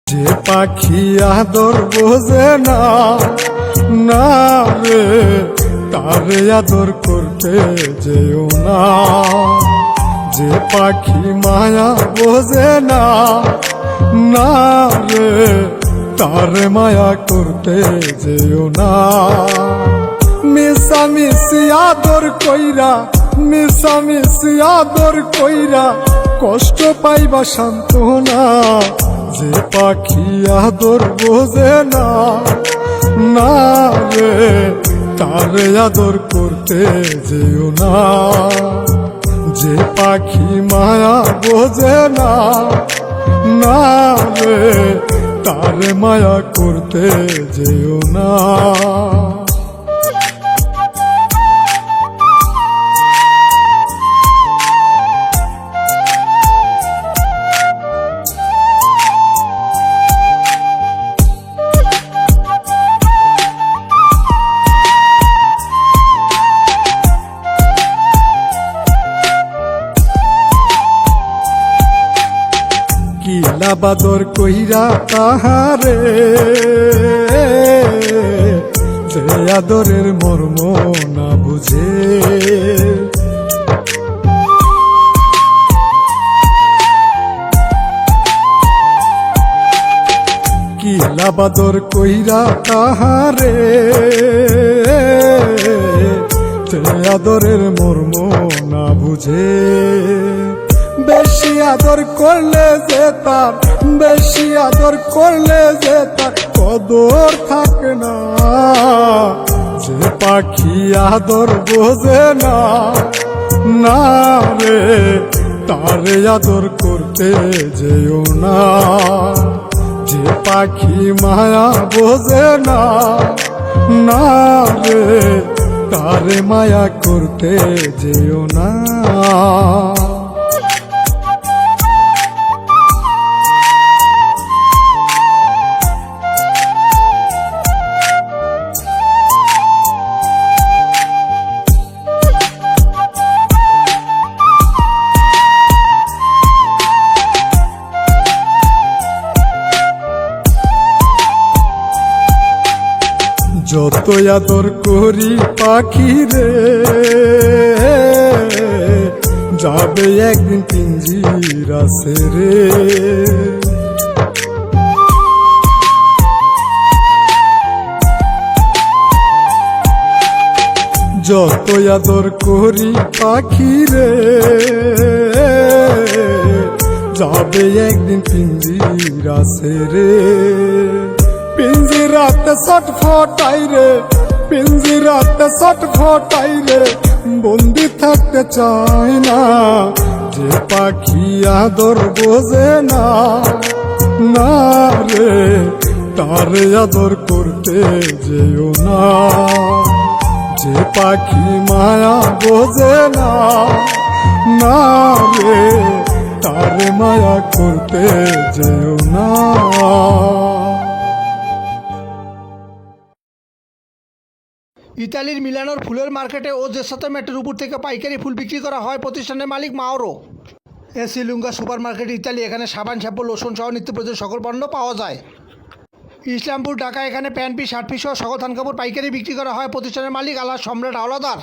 যে পাখি আদর বোঝে না, না রে তারে আদর করতে যেও না। যে পাখি মায়া বোঝে না, না রে তারে মায়া করতে যেও না। মিশামিশি আদর কইরা, মিশামিশি আদর কইরা কষ্ট পাইবা সান্ত্বনা। যে পাখি আদর বোঝে না, না রে তারে আদর করতে যেও না। যে পাখি মায়া বোঝে না, না রে তারে মায়া করতে যেও না। কিলা বাদর কইরা তাহারে, যে আদরের মর্ম না বুঝে। কিলা বাদর কইরা তাহারে, যে আদরের মর্ম না বুঝে। বেশি আদর করলে যে তার, বেশি আদর করলে যে তার কদর থাকে না। যে পাখি আদর বোঝে না, না রে তারে আদর করতে যেও না। যে পাখি মায়া বোঝে না, না রে তারে মায়া করতে যেও না। যত আদর করি পাখি রে, যাবে একদিন পিঞ্জিরা ছেড়ে। যত আদর করি পাখি রে, যাবে একদিন পিঞ্জিরা ছেড়ে। পিঞ্জিরাতে ছটফটাই রে, পিঞ্জিরাতে ছটফটাই রে, বন্দি থাকতে চায় না। যে পাখি আদর বোঝে না, না রে তারে আদর করতে যেও না। যে পাখি মায়া বোঝে না, না রে তারে মায়া করতে যেও না। ইতালির মিলানোর ফুলের মার্কেটে ও জেসাতো মেটের উপর থেকে পাইকারি ফুল বিক্রি করা হয় প্রতিষ্ঠানের মালিক Mauro. Esselunga supermarket Italy. এখানে সাবান, শ্যাম্পু, লোশন সহ নিত্য প্রয়োজনীয় সকল পণ্য পাওয়া যায়। ইসলামপুর ঢাকা। এখানে প্যান্ট পিস, শার্ট পিস সহ সকল থান কাপড় পাইকারি বিক্রি করা হয় প্রতিষ্ঠানের মালিক আল্লাহ সম্রাট হাওলাদার।